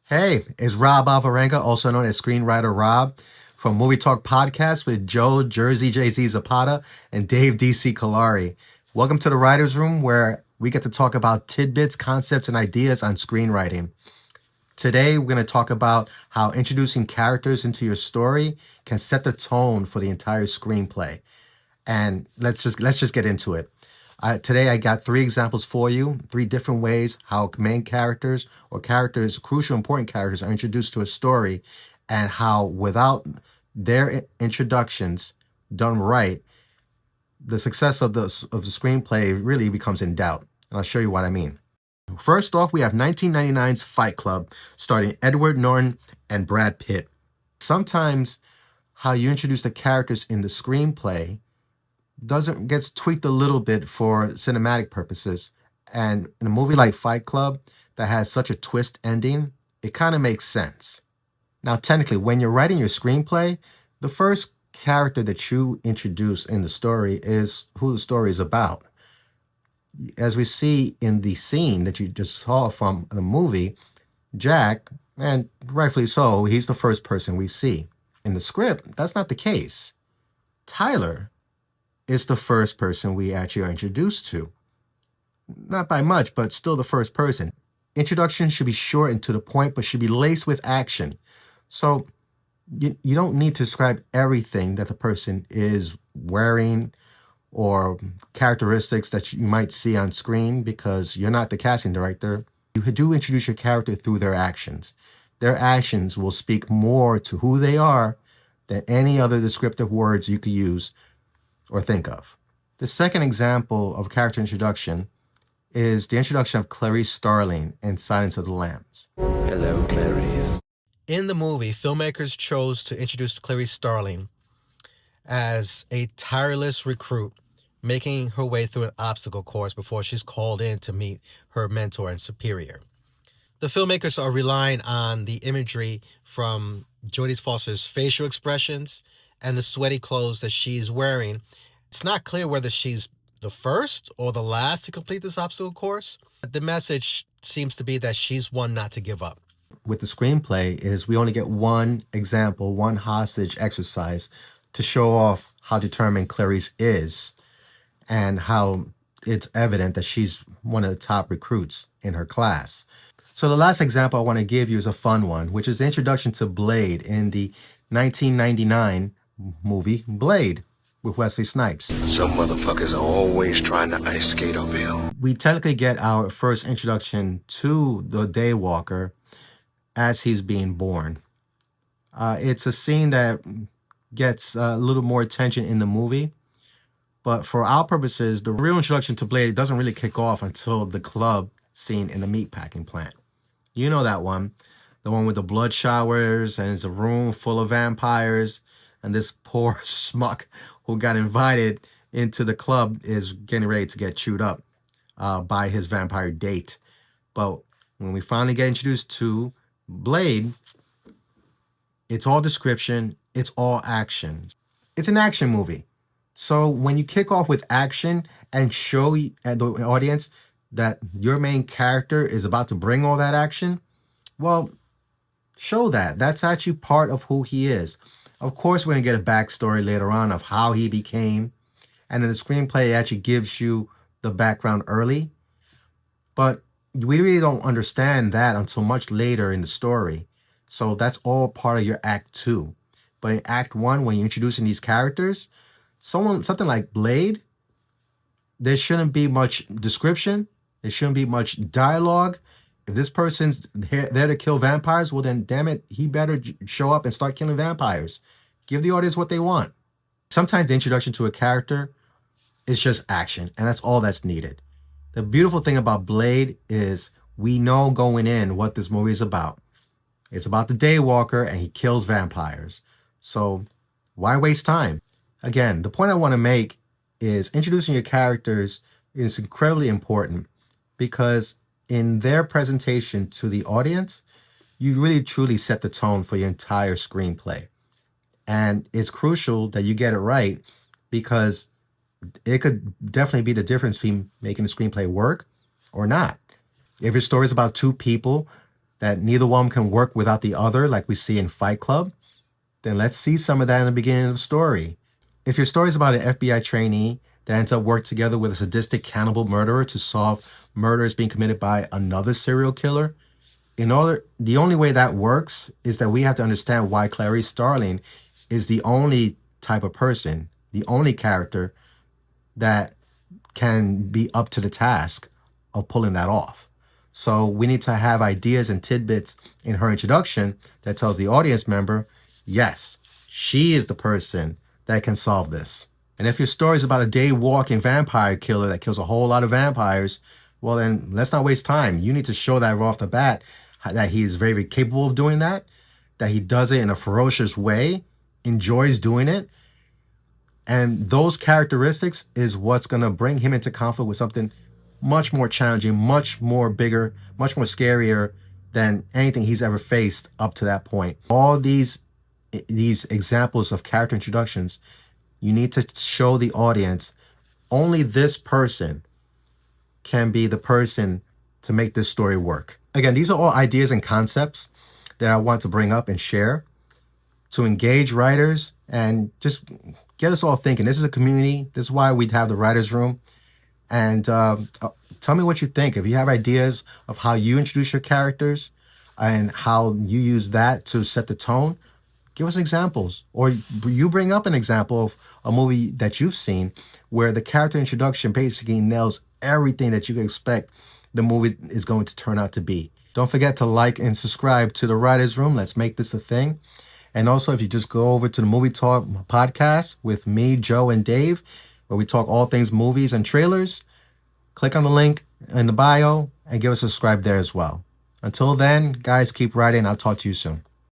Hey, it's Rob Alvarenga, also known as ScreenWriter Rob, from Movie Talk Podcast with Joe Jersey JZ Zapata and Dave DC Kalari. Welcome to the Writer's Room, where we get to talk about tidbits, concepts, and ideas on screenwriting. Today, we're going to talk about how introducing characters into your story can set the tone for the entire screenplay. And let's just get into it. Today, I got three examples for you, three different ways how main characters or characters, crucial, important characters, are introduced to a story, and how without their introductions done right, the success of the screenplay really becomes in doubt. And I'll show you what I mean. First off, we have 1999's Fight Club, starring Edward Norton and Brad Pitt. Sometimes how you introduce the characters in the screenplay gets tweaked a little bit for cinematic purposes. And in a movie like Fight Club that has such a twist ending, it kind of makes sense. Now, technically, when you're writing your screenplay, the first character that you introduce in the story is who the story is about. As we see in the scene that you just saw from the movie, Jack, and rightfully so, he's the first person we see. In the script, that's not the case. Tyler is the first person we actually are introduced to. Not by much, but still the first person. Introduction should be short and to the point, but should be laced with action. So you don't need to describe everything that the person is wearing or characteristics that you might see on screen, because you're not the casting director. You do introduce your character through their actions. Their actions will speak more to who they are than any other descriptive words you could use or think of. The second example of character introduction is the introduction of Clarice Starling in Silence of the Lambs. Hello, Clarice. In the movie, filmmakers chose to introduce Clarice Starling as a tireless recruit, making her way through an obstacle course before she's called in to meet her mentor and superior. The filmmakers are relying on the imagery from Jodie Foster's facial expressions and the sweaty clothes that she's wearing. It's not clear whether she's the first or the last to complete this obstacle course. The message seems to be that she's one not to give up. With the screenplay is we only get one example, one hostage exercise to show off how determined Clarice is and how it's evident that she's one of the top recruits in her class. So the last example I want to give you is a fun one, which is the introduction to Blade in the 1999 movie Blade with Wesley Snipes. Some motherfuckers are always trying to ice skate uphill. We technically get our first introduction to the Daywalker as he's being born. It's a scene that gets a little more attention in the movie, but for our purposes, the real introduction to Blade doesn't really kick off until the club scene in the meatpacking plant. You know that one, the one with the blood showers and it's a room full of vampires, and this poor schmuck who got invited into the club is getting ready to get chewed up by his vampire date. But when we finally get introduced to Blade, it's all description, it's all action. It's an action movie. So when you kick off with action and show the audience that your main character is about to bring all that action, well, show that. That's actually part of who he is. Of course, we're going to get a backstory later on of how he became, and then the screenplay actually gives you the background early, but we really don't understand that until much later in the story. So that's all part of your Act 2. But in Act 1, when you're introducing these characters, something like Blade, there shouldn't be much description. There shouldn't be much dialogue. If this person's there to kill vampires, well then, damn it, he better show up and start killing vampires. Give the audience what they want. Sometimes the introduction to a character is just action, and that's all that's needed. The beautiful thing about Blade is we know going in what this movie is about. It's about the Daywalker, and he kills vampires. So why waste time? Again, the point I want to make is introducing your characters is incredibly important, because in their presentation to the audience, you really truly set the tone for your entire screenplay. And it's crucial that you get it right, because it could definitely be the difference between making the screenplay work or not. If your story is about two people, that neither one can work without the other, like we see in Fight Club, then let's see some of that in the beginning of the story. If your story is about an FBI trainee that ends up working together with a sadistic cannibal murderer to solve murders being committed by another serial killer, the only way that works is that we have to understand why Clarice Starling is the only type of person, the only character that can be up to the task of pulling that off. So we need to have ideas and tidbits in her introduction that tells the audience member, yes, she is the person that can solve this. And if your story is about a day-walking vampire killer that kills a whole lot of vampires, well then let's not waste time. You need to show that right off the bat that he is very, very capable of doing that he does it in a ferocious way, enjoys doing it. And those characteristics is what's going to bring him into conflict with something much more challenging, much more bigger, much more scarier than anything he's ever faced up to that point. All these examples of character introductions, you need to show the audience only this person can be the person to make this story work. Again, these are all ideas and concepts that I want to bring up and share to engage writers and just get us all thinking. This is a community. This is why we have the writers' room. And tell me what you think. If you have ideas of how you introduce your characters and how you use that to set the tone, give us examples. Or you bring up an example of a movie that you've seen where the character introduction basically nails everything that you can expect the movie is going to turn out to be. Don't forget to like and subscribe to the Writers Room. Let's make this a thing. And also, if you just go over to the Movie Talk podcast with me, Joe, and Dave, where we talk all things movies and trailers, click on the link in the bio and give us a subscribe there as well. Until then, guys, keep writing. I'll talk to you soon.